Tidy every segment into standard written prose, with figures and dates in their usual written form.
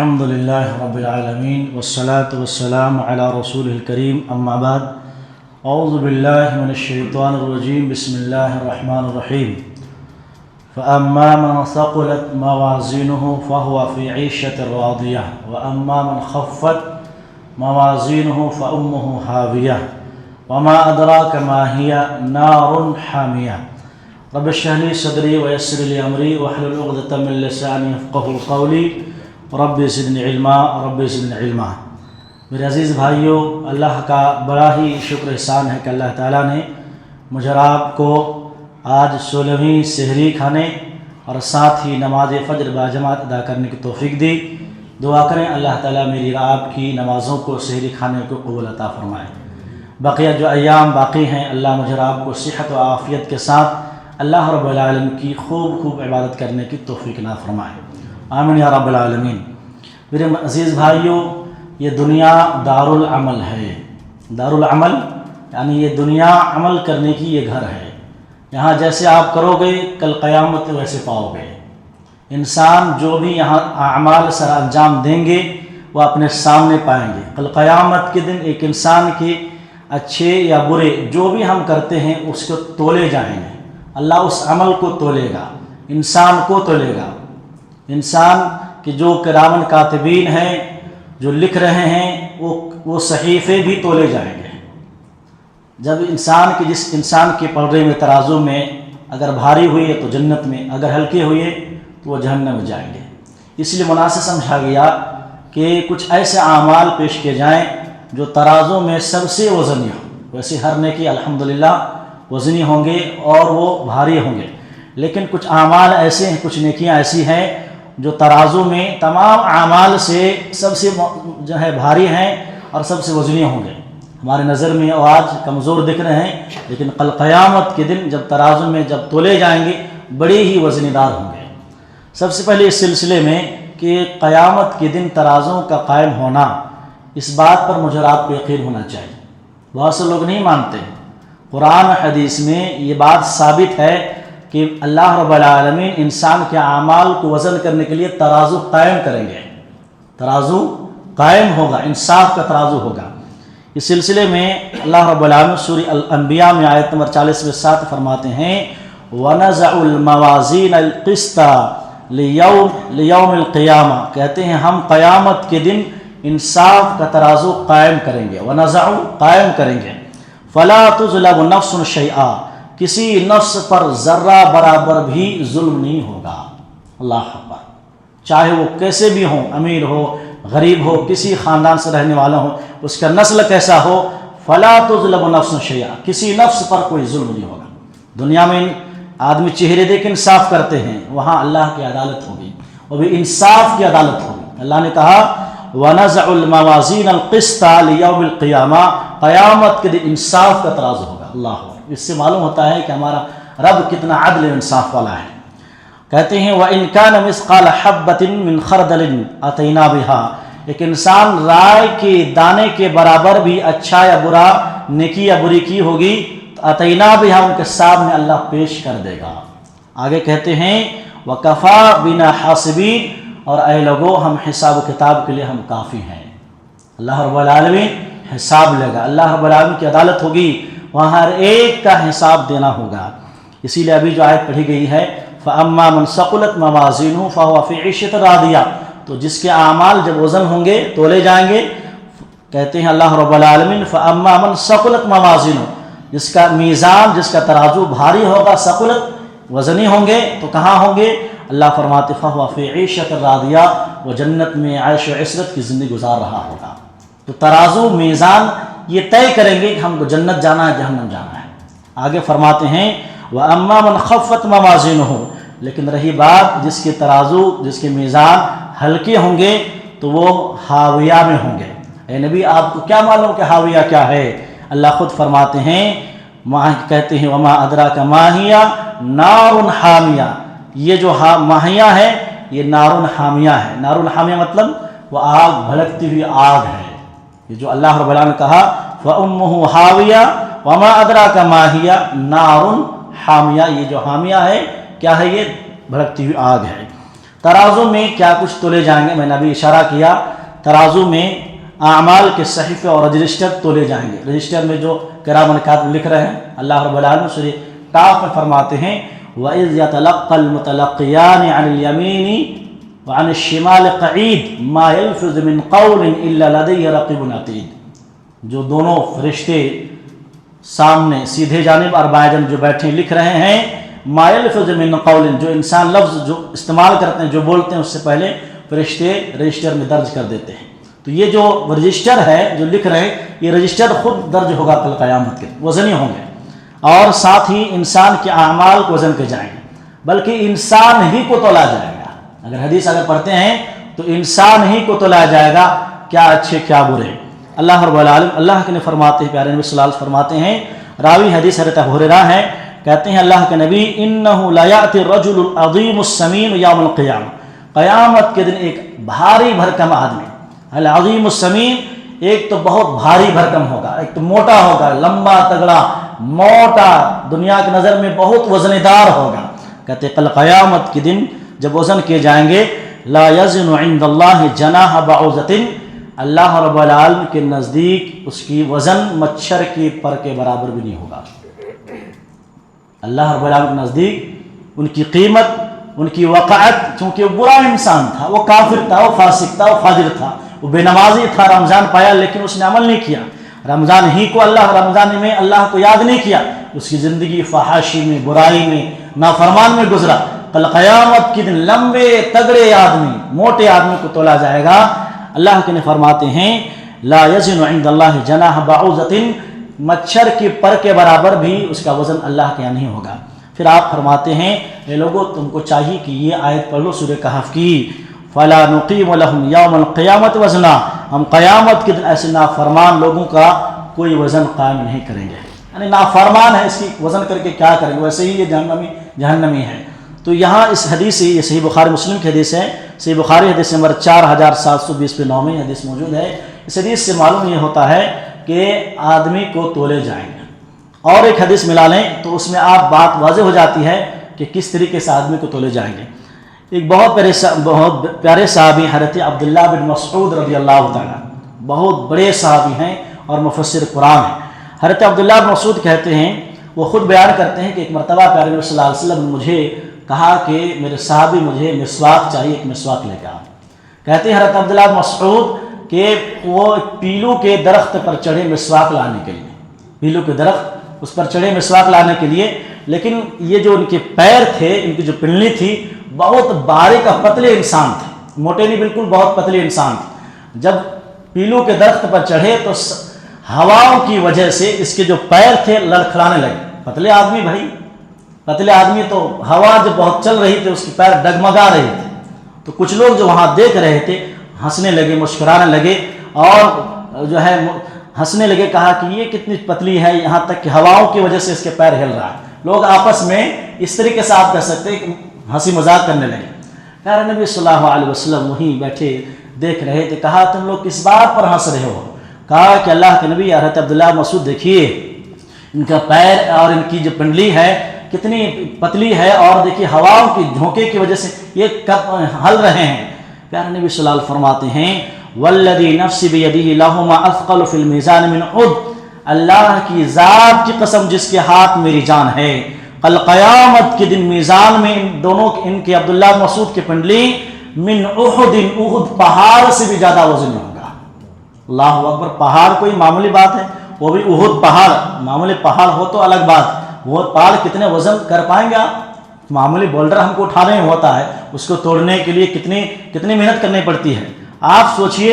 الحمد لله رب العالمين والصلاة والسلام على رسوله الكريم أما بعد أعوذ بالله من الشيطان الرجيم بسم الله الرحمن الرحيم فأما من ثقلت موازينه فهو في عيشة راضية وأما من خفت موازينه فأمه هاوية وما أدراك ما هي نار حامية رب اشرح لي صدري ويسر لي أمري واحلل عقدة من لساني يفقهوا قولي رب زدنی علما رب زدنی علما۔ میرے عزیز بھائیوں، اللہ کا بڑا ہی شکر احسان ہے کہ اللہ تعالیٰ نے مجھے آپ کو آج 16ویں سحری کھانے اور ساتھ ہی نماز فجر باجماعت ادا کرنے کی توفیق دی۔ دعا کریں اللہ تعالیٰ میری اور آپ کی نمازوں کو سحری کھانے کو قبول عطا فرمائے۔ بقیہ جو ایام باقی ہیں اللہ مجھے اور آپ کو صحت و عافیت کے ساتھ اللہ رب العالمین کی خوب عبادت کرنے کی توفیق عطا فرمائے، آمین یا رب العالمین۔ میرے عزیز بھائیوں، یہ دنیا دارالعمل ہے۔ دارالعمل یعنی یہ دنیا عمل کرنے کی یہ گھر ہے۔ یہاں جیسے آپ کرو گے کل قیامت ویسے پاؤ گے۔ انسان جو بھی یہاں اعمال سر انجام دیں گے وہ اپنے سامنے پائیں گے۔ کل قیامت کے دن ایک انسان کے اچھے یا برے جو بھی ہم کرتے ہیں اس کو تولے جائیں گے۔ اللہ اس عمل کو تولے گا، انسان کو تولے گا۔ انسان کہ جو کرامن کاتبین ہیں جو لکھ رہے ہیں وہ صحیفے بھی تولے جائیں گے۔ جب جس انسان کے پلڑے میں ترازو میں اگر بھاری ہوئی ہے تو جنت میں، اگر ہلکے ہوئے تو وہ جہنم میں جائیں گے۔ اس لیے مناسب سمجھا گیا کہ کچھ ایسے اعمال پیش کیے جائیں جو ترازو میں سب سے وزنی ہوں۔ ویسے ہر نیکی الحمدللہ وزنی ہوں گے اور وہ بھاری ہوں گے، لیکن کچھ اعمال ایسے ہیں، کچھ نیکیاں ایسی ہیں جو ترازو میں تمام اعمال سے سب سے جو ہے بھاری ہیں اور سب سے وزنی ہوں گے۔ ہمارے نظر میں وہ آج کمزور دکھ رہے ہیں، لیکن کل قیامت کے دن جب ترازو میں جب تولے جائیں گے بڑے ہی وزنی دار ہوں گے۔ سب سے پہلے اس سلسلے میں کہ قیامت کے دن ترازوں کا قائم ہونا، اس بات پر مجھے آپ کو یقین ہونا چاہیے۔ بہت سے لوگ نہیں مانتے۔ قرآن حدیث میں یہ بات ثابت ہے کہ اللہ رب العالمین انسان کے اعمال کو وزن کرنے کے لیے ترازو قائم کریں گے۔ ترازو قائم ہوگا، انصاف کا ترازو ہوگا۔ اس سلسلے میں اللہ رب العالمین سورہ الانبیاء میں آیت نمبر 40 میں 7 فرماتے ہیں وَنَزَعُ الْمَوَازِينَ الْقِسْطَ لِيَوْمِ الْقِيَامَةِ، کہتے ہیں ہم قیامت کے دن انصاف کا ترازو قائم کریں گے۔ وَنَزَعُ قائم کریں گے۔ فَلَا تُظْلَمُ نَفْسٌ شَيْئًا، کسی نفس پر ذرہ برابر بھی ظلم نہیں ہوگا۔ اللہ اکبر۔ چاہے وہ کیسے بھی ہوں، امیر ہو، غریب ہو، کسی خاندان سے رہنے والا ہو، اس کا نسل کیسا ہو، فلا تظلم نفس شیئا، کسی نفس پر کوئی ظلم نہیں ہوگا۔ دنیا میں آدمی چہرے دیکھ انصاف کرتے ہیں، وہاں اللہ کی عدالت ہوگی، وہ بھی انصاف کی عدالت ہوگی۔ اللہ نے کہا وَنَزَعُ الْمَوَازِينَ الْقِسْطَ لِيَوْمِ الْقِيَامَةِ، قیامت کے دن انصاف کا ترازو ہوگا۔ اللہ اکبر۔ اس سے معلوم ہوتا ہے کہ ہمارا رب کتنا عدل و انصاف والا ہے۔ کہتے ہیں وَإِن كَانَ مِثْقَالَ حَبَّةٍ مِّن خَرْدَلٍ أَتَيْنَا بِهَا، ایک انسان رائے کے دانے کے برابر بھی اچھا یا برا، نیکی یا بری کی ہوگی تو أَتَيْنَا بِهَا، ان کے سامنے اللہ پیش کر دے گا۔ آگے کہتے ہیں وَكَفَى بِنَا حَاسِبِينَ، اور اے لوگو ہم حساب و کتاب کے لیے ہم کافی ہیں۔ اللہ رب العالمین حساب لے گا، اللہ رب العالمین کی عدالت ہوگی، وہاں ہر ایک کا حساب دینا ہوگا۔ اسی لیے ابھی جو آیت پڑھی گئی ہے فَأَمَّا مَنْ ثَقُلَتْ مَوَازِينُهُ فَهُوَ فِي عِيشَةٍ رَاضِيَةٍ، تو جس کے اعمال جب وزن ہوں گے تولے جائیں گے، کہتے ہیں اللہ رب العالمین فَأَمَّا مَنْ ثَقُلَتْ مَوَازِينُهُ، جس کا میزان، جس کا ترازو بھاری ہوگا، ثقلت وزنی ہوں گے تو کہاں ہوں گے؟ اللہ فرماتے فَهُوَ فِي عِيشَةٍ رَاضِيَةٍ، وہ جنت میں عیش و عشرت کی زندگی گزار رہا ہوگا۔ تو ترازو، میزان یہ طے کریں گے کہ ہم کو جنت جانا ہے، جہنم جانا ہے۔ آگے فرماتے ہیں وَأَمَّا مَنْ خَفَّتْ مَوَازِينُهُ، لیکن رہی بات جس کے ترازو، جس کے میزان ہلکے ہوں گے تو وہ ہاویہ میں ہوں گے۔ اے نبی آپ کو کیا معلوم کہ ہاویہ کیا ہے؟ اللہ خود فرماتے ہیں، کہتے ہیں وَمَا أَدْرَاكَ مَا هِيَ نَارٌ حَامِيَةٌ، یہ جو ماہیہ ہے یہ نار حامیہ ہے۔ نار حامیہ مطلب وہ آگ، بھڑکتی ہوئی آگ ہے۔ یہ جو اللہ رب العالمین نے کہا فَأُمُّهُ هَاوِيَةٌ وَمَا أَدْرَاكَ مَا هِيَ نَارٌ حَامِيَةٌ، یہ جو حامیہ ہے کیا ہے؟ یہ بھڑکتی ہوئی آگ ہے۔ ترازو میں کیا کچھ تولے جائیں گے؟ میں نے ابھی اشارہ کیا، ترازو میں اعمال کے صحیفے اور رجسٹر تولے جائیں گے۔ رجسٹر میں جو کرام کاتب لکھ رہے ہیں، اللہ رب العالمین سورہ قاف میں فرماتے ہیں وَإِذْ يَتَلَقَّى الْمُتَلَقِّيَانِ عَنِ الْيَمِينِ وَعَنِ الشِّمَالِ قَعِيدٌ مَا يَلْفِظُ مِنْ قَوْلٍ إِلَّا لَدَيْهِ رَقِيبٌ عَتِيدٌ۔ جو دونوں فرشتے سامنے سیدھے جانب اور بائیں جانب جو بیٹھے لکھ رہے ہیں، ما یلفظ من قول، جو انسان لفظ جو استعمال کرتے ہیں، جو بولتے ہیں، اس سے پہلے فرشتے رجسٹر میں درج کر دیتے ہیں۔ تو یہ جو رجسٹر ہے جو لکھ رہے ہیں، یہ رجسٹر خود درج ہوگا کل قیامت کے، وزنی ہوں گے، اور ساتھ ہی انسان کے اعمال کو وزن کے جائیں گے، بلکہ انسان ہی کو تولا جائے گا۔ اگر حدیث اگر پڑھتے ہیں تو انسان ہی کو تولا جائے گا، کیا اچھے کیا برے۔ اللہ رب العالمین اللہ کے نے فرماتے ہیں، پیارے نبی صلی اللہ علیہ وسلم فرماتے ہیں، راوی حدیث حضرت ابو ہریرہ ہے، کہتے ہیں اللہ کے نبی انہ لا یأتی الرجل العظیم السمین یوم القیامہ، قیامت کے دن ایک بھاری بھرکم آدمی، العظیم السمین، ایک تو بہت بھاری بھرکم ہوگا، ایک تو موٹا ہوگا، لمبا تگڑا موٹا، دنیا کی نظر میں بہت وزن دار ہوگا۔ کہتے ہیں کل قیامت کے دن جب وزن کیے جائیں گے، لا یزن عند اللہ جناح بعوضۃ، اللہ رب العالمین کے نزدیک اس کی وزن مچھر کی پر کے برابر بھی نہیں ہوگا۔ اللہ رب العالمین کے نزدیک ان کی قیمت، ان کی وقعت، چونکہ وہ برا انسان تھا، وہ کافر تھا، وہ فاسق تھا، وہ فاجر تھا، وہ بے نمازی تھا، رمضان پایا لیکن اس نے عمل نہیں کیا، رمضان ہی کو رمضان میں اللہ کو یاد نہیں کیا، اس کی زندگی فحاشی میں، برائی میں، نافرمان میں گزرا۔ کل قیامت کے دن لمبے تگڑے آدمی، موٹے آدمی کو تولا جائے گا۔ اللہ کے نے فرماتے ہیں لا یزن عند اللہ جناح بعوضۃ، مچھر کی پر کے برابر بھی اس کا وزن اللہ کے یہاں نہیں ہوگا۔ پھر آپ فرماتے ہیں اے لوگوں تم کو چاہیے کہ یہ آیت پڑھ لو سورہ کہف کی، فلا نقیم لهم یوم القیامت وزنا، ہم قیامت کے دن ایسے نافرمان لوگوں کا کوئی وزن قائم نہیں کریں گے، یعنی نافرمان ہے، اس کی وزن کر کے کیا کریں گے، ویسے ہی یہ جہنمی ہے۔ تو یہاں اس حدیث سے، یہ صحیح بخاری مسلم کی حدیث ہے، صحیح بخاری حدیث نمبر 4720 پہ 9 میں حدیث موجود ہے۔ اس حدیث سے معلوم یہ ہوتا ہے کہ آدمی کو تولے جائیں گے۔ اور ایک حدیث ملا لیں تو اس میں آپ بات واضح ہو جاتی ہے کہ کس طریقے سے آدمی کو تولے جائیں گے۔ ایک بہت پیارے صحابی حضرت عبداللہ بن مسعود رضی اللہ تعالیٰ، بہت بڑے صحابی ہیں اور مفسر قرآن ہیں۔ حضرت عبداللہ بن مسعود کہتے ہیں، وہ خود بیان کرتے ہیں کہ ایک مرتبہ پیارے نبی صلی اللہ علیہ وسلم نے مجھے کہا کہ میرے صحابی مجھے مسواک چاہیے، ایک مسواک لے کے آؤ۔ کہتے ہیں حضرت عبداللہ بن مسعود کہ وہ پیلو کے درخت پر چڑھے مسواک لانے کے لیے، پیلو کے درخت اس پر چڑھے مسواک لانے کے لیے، لیکن یہ جو ان کے پیر تھے، ان کی جو پنڈلی تھی، بہت باریک اور پتلے انسان تھے، موٹے نہیں، بالکل بہت پتلے انسان تھے۔ جب پیلو کے درخت پر چڑھے تو ہواؤں کی وجہ سے اس کے جو پیر تھے لڑکھڑانے لگے۔ پتلے آدمی بھائی، پتلے آدمی تو ہوا جب بہت چل رہی تھی اس کے پیر ڈگمگا رہے تھے، تو کچھ لوگ جو وہاں دیکھ رہے تھے ہنسنے لگے، مسکرانے لگے، اور جو ہے ہنسنے لگے، کہا کہ یہ کتنی پتلی ہے، یہاں تک کہ ہواؤں کی وجہ سے اس کے پیر ہل رہا ہے۔ لوگ آپس میں اس طریقے سے آپ کہہ سکتے ہیں کہ ہنسی مذاق کرنے لگے۔ پیارے نبی صلی اللہ علیہ وسلم وہیں بیٹھے دیکھ رہے تھے، کہا تم لوگ کس بات پر ہنس رہے ہو؟ کہا کہ اللہ کے نبی حضرت عبداللہ مسعود دیکھیے ان کا پیر اور ان کی جو پنڈلی ہے کتنی پتلی ہے، اور دیکھیے ہواؤں کی جھونکے کی وجہ سے یہ کب ہل رہے ہیں۔ پیارے نبی صلی اللہ علیہ وسلم فرماتے ہیں والذی نفسی بیدہ لہما اثقل فی المیزان من احد، اللہ کی ذات کی قسم جس کے ہاتھ میری جان ہے، کل قیامت کے دن میزان میں ان دونوں ان کے عبداللہ مسعود کی پنڈلی من احد، احد پہاڑ سے بھی زیادہ وزن ہوگا۔ اللہ اکبر، پہاڑ کوئی معمولی بات ہے، وہ بھی احد پہاڑ، معمولی پہاڑ ہو تو الگ بات، وہ پہاڑ کتنے وزن کر پائیں گے آپ؟ معمولی بولڈر ہم کو اٹھانے میں ہوتا ہے، اس کو توڑنے کے لیے کتنی محنت کرنی پڑتی ہے۔ آپ سوچئے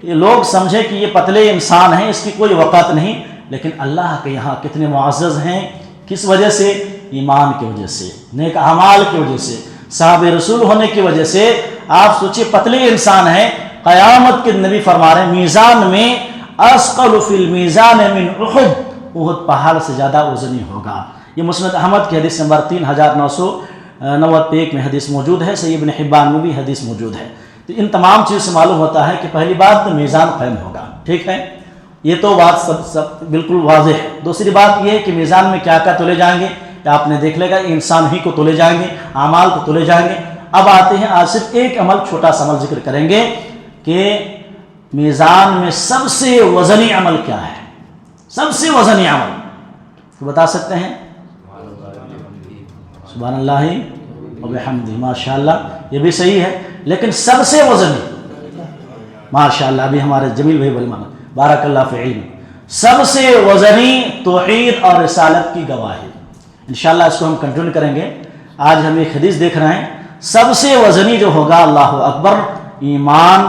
یہ لوگ سمجھے کہ یہ پتلے انسان ہیں، اس کی کوئی وقت نہیں، لیکن اللہ کے یہاں کتنے معزز ہیں، کس وجہ سے؟ ایمان کی وجہ سے، نیک اعمال کی وجہ سے، صحابہ رسول ہونے کی وجہ سے۔ آپ سوچئے پتلے انسان ہیں، قیامت کے نبی فرما رہے ہیں میزان میں اثقل فی المیزان من احد، احد پہاڑ سے زیادہ وزنی ہوگا۔ یہ مسند احمد کی حدیث نمبر 3990 میں حدیث موجود ہے، صحیح ابن حبان میں بھی حدیث موجود ہے۔ تو ان تمام چیز سے معلوم ہوتا ہے کہ پہلی بات تو میزان قائم ہوگا، ٹھیک ہے، یہ تو بات سب بالکل واضح ہے۔ دوسری بات یہ ہے کہ میزان میں کیا کیا تولے جائیں گے، آپ نے دیکھ لے گا، انسان ہی کو تولے جائیں گے، اعمال کو تولے جائیں گے، اب آتے ہیں، آج صرف ایک عمل، چھوٹا سا عمل ذکر کریں گے کہ میزان میں سب سے وزنی عمل کیا ہے؟ سب سے وزنی عمل تو بتا سکتے ہیں؟ سبحان اللہ و بحمدہ، ماشاء اللہ، یہ بھی صحیح ہے، لیکن سب سے وزنی، ماشاء اللہ، ابھی ہمارے جمیل بھائی بڑی مانا، بارک اللہ فی علم، سب سے وزنی توحید اور رسالت کی گواہی۔ انشاءاللہ اس کو ہم کنٹینیو کریں گے۔ آج ہم ایک حدیث دیکھ رہے ہیں، سب سے وزنی جو ہوگا، اللہ اکبر، ایمان،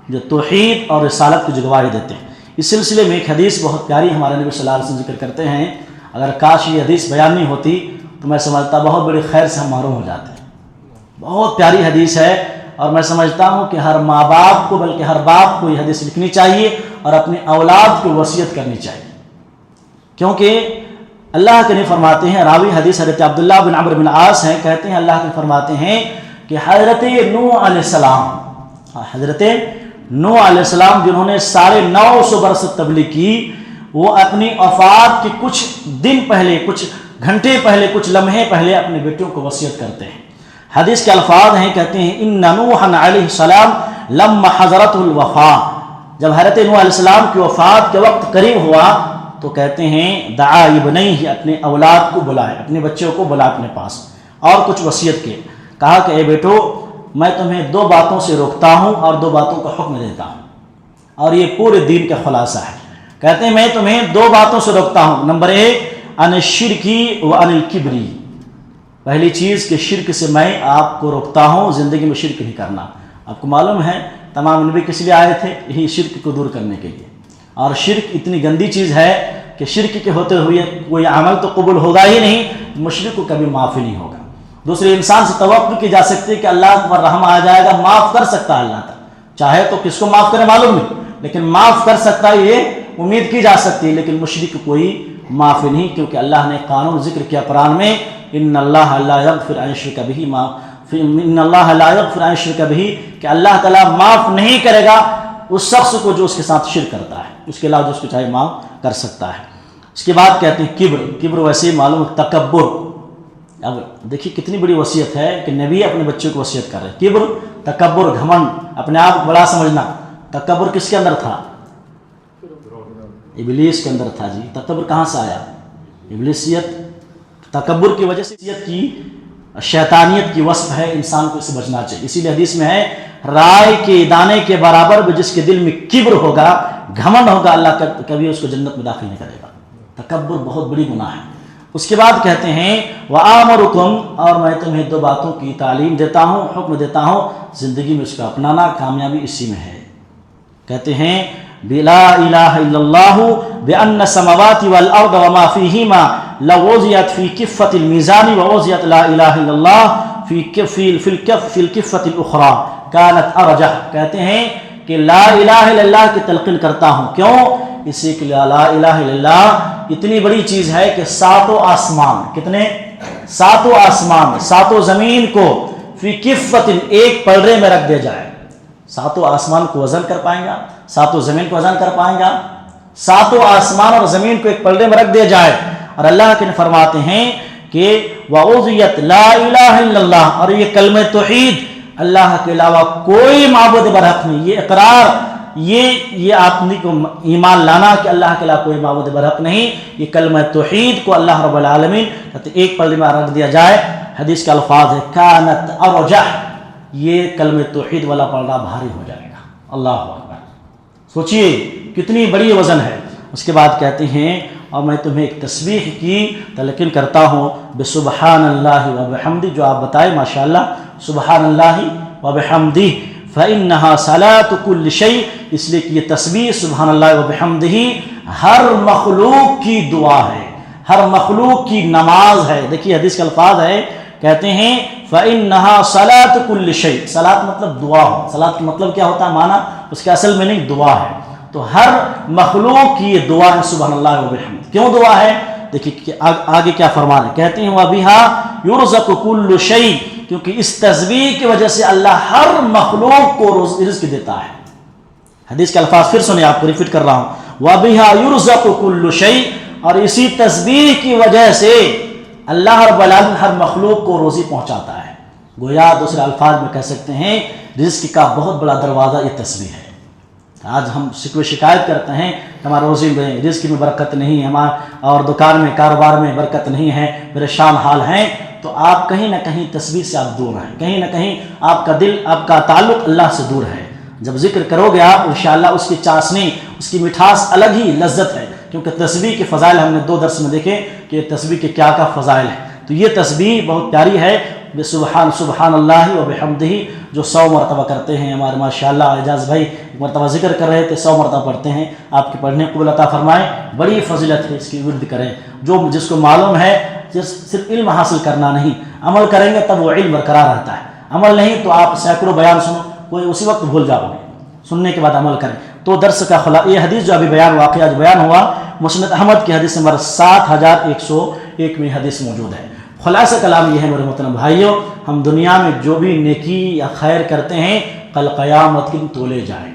جو توحید اور رسالت کی جو گواہی دیتے ہیں۔ اس سلسلے میں ایک حدیث بہت پیاری ہمارے نبی صلی اللہ علیہ وسلم ذکر کرتے ہیں، اگر کاش یہ حدیث بیان نہیں ہوتی تو میں سمجھتا بہت بڑی خیر سے ہم محروم ہو جاتے ہیں۔ بہت پیاری حدیث ہے، اور میں سمجھتا ہوں کہ ہر ماں باپ کو، بلکہ ہر باپ کو یہ حدیث لکھنی چاہیے اور اپنی اولاد کو وصیت کرنی چاہیے، کیونکہ اللہ کے نبی فرماتے ہیں، راوی حدیث حضرت عبداللہ بن عمرو بن عاص ہیں، کہتے ہیں اللہ کے فرماتے ہیں کہ حضرت نوح علیہ السلام، حضرت نوح علیہ السلام جنہوں نے 950 برس تبلیغ کی، وہ اپنی وفات کے کچھ دن پہلے، کچھ گھنٹے پہلے، کچھ لمحے پہلے اپنے بیٹوں کو وصیت کرتے ہیں۔ حدیث کے الفاظ ہیں، کہتے ہیں ان نوحا علیہ السلام لما حضرت الوفاء، جب حضرت نوح علیہ السلام کی وفات کے وقت قریب ہوا تو کہتے ہیں دعا ابنیہ، اپنے اولاد کو بلائے، اپنے بچوں کو بلا اپنے پاس، اور کچھ وصیت کیے، کہا کہ اے بیٹو، میں تمہیں 2 باتوں سے روکتا ہوں اور 2 باتوں کا حکم دیتا ہوں، اور یہ پورے دین کا خلاصہ ہے۔ کہتے ہیں میں تمہیں 2 باتوں سے روکتا ہوں، نمبر 1 عن الشرکی و عن الکبری، پہلی چیز کہ شرک سے میں آپ کو روکتا ہوں، زندگی میں شرک نہیں کرنا۔ آپ کو معلوم ہے تمام نبی کس لیے آئے تھے؟ یہی شرک کو دور کرنے کے لیے، اور شرک اتنی گندی چیز ہے کہ شرک کے ہوتے ہوئے کوئی عمل تو قبول ہوگا ہی نہیں، مشرک کو کبھی معافی نہیں ہوگا۔ دوسرے انسان سے توقع کی جا سکتی ہے کہ اللہ پر رحم آ جائے گا، معاف کر سکتا ہے اللہ تعالیٰ، چاہے تو کس کو معاف کرے معلوم نہیں، لیکن معاف کر سکتا ہے یہ امید کی جا سکتی ہے، لیکن مشرک کوئی معافی نہیں، کیونکہ اللہ نے قانون ذکر کیا قرآن میں، ان اللہ لا یغفر ان یشرک بہ، ان اللہ لا یغفر ان یشرک بہ، کہ اللہ تعالیٰ معاف نہیں کرے گا اس شخص کو جو اس کے ساتھ شرک کرتا ہے، اس کے علاوہ جو اس کو چاہے معاف کر سکتا ہے۔ اس کے بعد کہتے ہیں کبر، کبر ویسے معلوم تکبر۔ اب دیکھیے کتنی بڑی وصیت ہے کہ نبی اپنے بچوں کو وصیت کر رہے ہیں۔ کبر، تکبر، گھمنڈ، اپنے آپ کو بڑا سمجھنا۔ تکبر کس کے اندر تھا؟ ابلیس کے اندر تھا جی۔ تکبر کہاں سے آیا؟ ابلیسیت، تکبر کی وجہ سے کی شیطانیت کی وصف ہے، انسان کو اس سے بچنا چاہیے۔ اسی لیے حدیث میں ہے رائے کے دانے کے برابر بھی جس کے دل میں کبر ہوگا، گھمنڈ ہوگا، اللہ کبھی اس کو جنت میں داخل نہیں کرے گا۔ تکبر بہت بڑی گناہ ہے۔ اس کے بعد کہتے ہیں وَآمُرُكُمْ، اور میں تمہیں 2 باتوں کی تعلیم دیتا ہوں، حکم دیتا ہوں، زندگی میں اس کا اپنانا، کامیابی اسی میں ہے۔ کہتے ہیں بِلَا إِلَٰهَ إِلَّا اللَّهُ بِأَنَّ السَّمَاوَاتِ وَالْأَرْضَ وَمَا فِيهِمَا لَوُضِعَتْ فِي كِفَّةِ الْمِيزَانِ وَوُضِعَتْ لَا إِلَٰهَ إِلَّا اللَّهُ فِي الْكِفَّةِ الْأُخْرَى كَانَتْ أَرْجَحَ۔ کہتے ہیں کہ لا الہ الا اللہ کی تلقین کرتا ہوں، کیوں؟ اسی کے لا الہ الا اللہ اتنی بڑی چیز ہے کہ 7 آسمان، کتنے؟ 7 آسمان، 7 زمین کو فی کفت، ایک پلڑے میں رکھ دیا جائے۔ 7 آسمان کو وزن کر پائیں گا؟ 7 زمین کو وزن کر پائیں گا؟ 7 آسمان اور زمین کو ایک پلڑے میں رکھ دیا جائے، اور اللہ کے فرماتے ہیں کہ وَأُوذِيَتْ لَا إِلَٰهَ إِلَّا اللَّهُ، اور یہ کلمہ توحید، اللہ کے علاوہ کوئی معبود برحق نہیں، یہ اقرار، یہ آدمی کو ایمان لانا کہ اللہ کے علاوہ کوئی معبود برحق نہیں، یہ کلمہ توحید کو اللہ رب العالمین کہتے ایک پلڑے میں رکھ دیا جائے۔ حدیث کے الفاظ ہے کانت ارجح، یہ کلمہ توحید والا پلڑا بھاری ہو جائے گا۔ اللہ اکبر، سوچئے کتنی بڑی وزن ہے۔ اس کے بعد کہتے ہیں اور میں تمہیں ایک تسبیح کی تلقین کرتا ہوں بسبحان اللہ وبحمدہ، جو آپ بتائے ماشاءاللہ، سبحان اللہ وبحمدہ فإنها صلاة كل شيء، اس لیے کہ یہ تسبیح سبحان اللہ وبحمدہ ہر مخلوق کی دعا ہے، ہر مخلوق کی نماز ہے۔ دیکھیے حدیث کے الفاظ ہے، کہتے ہیں فإنها صلاة كل شيء، صلاۃ مطلب دعا ہو، صلاۃ کا مطلب کیا ہوتا ہے معنی اس کے اصل میں نہیں، دعا ہے، تو ہر مخلوق کی یہ دعا ہے سبحان اللہ وبحمدہ۔ کیوں دعا ہے؟ دیکھیے آگے کیا فرما رہے ہیں، کہتے ہیں وَبِهَا يُرْزَقُ كُلُّ شَيْءٍ، کیونکہ اس تسبیح کی وجہ سے اللہ ہر مخلوق کو رزق دیتا ہے۔ حدیث کے الفاظ پھر سنیں، آپ کو ریپیٹ کر رہا ہوں، وَبِهَا يُرْزَقُ كُلُّ شَيْءٍ، اور اسی تسبیح کی وجہ سے اللہ رب العالمین ہر مخلوق کو روزی پہنچاتا ہے۔ گویا دوسرے الفاظ میں کہہ سکتے ہیں رزق کا بہت بڑا دروازہ یہ تسبیح ہے۔ آج ہم شکوے شکایت کرتے ہیں کہ ہمارے روزی میں رزق میں برکت نہیں ہے، اور دکان میں کاروبار میں برکت نہیں ہے، پریشان حال ہیں، تو آپ کہیں نہ کہیں تسبیح سے آپ دور ہیں، کہیں نہ کہیں آپ کا دل، آپ کا تعلق اللہ سے دور ہے۔ جب ذکر کرو گے آپ انشاءاللہ اس کی چاشنی، اس کی مٹھاس الگ ہی لذت ہے، کیونکہ تسبیح کے فضائل ہم نے 2 درس میں دیکھے کہ تسبیح کے کیا فضائل ہیں۔ تو یہ تسبیح بہت پیاری ہے، سبحان اللہ و بحمدہ، جو 100 مرتبہ کرتے ہیں ہمارے ماشاءاللہ اعجاز بھائی ایک مرتبہ ذکر کر رہے تھے، 100 مرتبہ پڑھتے ہیں، آپ کے پڑھنے قبول عطا فرمائے، بڑی فضیلت ہے، اس کی ورد کریں۔ جس کو معلوم ہے، صرف علم حاصل کرنا نہیں، عمل کریں گے تب وہ علم برقرار رہتا ہے، عمل نہیں تو آپ سینکڑوں بیان سنو، کوئی اسی وقت بھول جاؤ گے، سننے کے بعد عمل کریں۔ تو درس کا یہ حدیث جو ابھی واقعہ جو بیان ہوا، مسند احمد کی حدیث نمبر 7101 میں حدیث موجود ہے۔ خلاصہ کلام یہ ہے میرے محترم بھائیوں، ہم دنیا میں جو بھی نیکی یا خیر کرتے ہیں کل قیامت کے دن تولے جائیں گے۔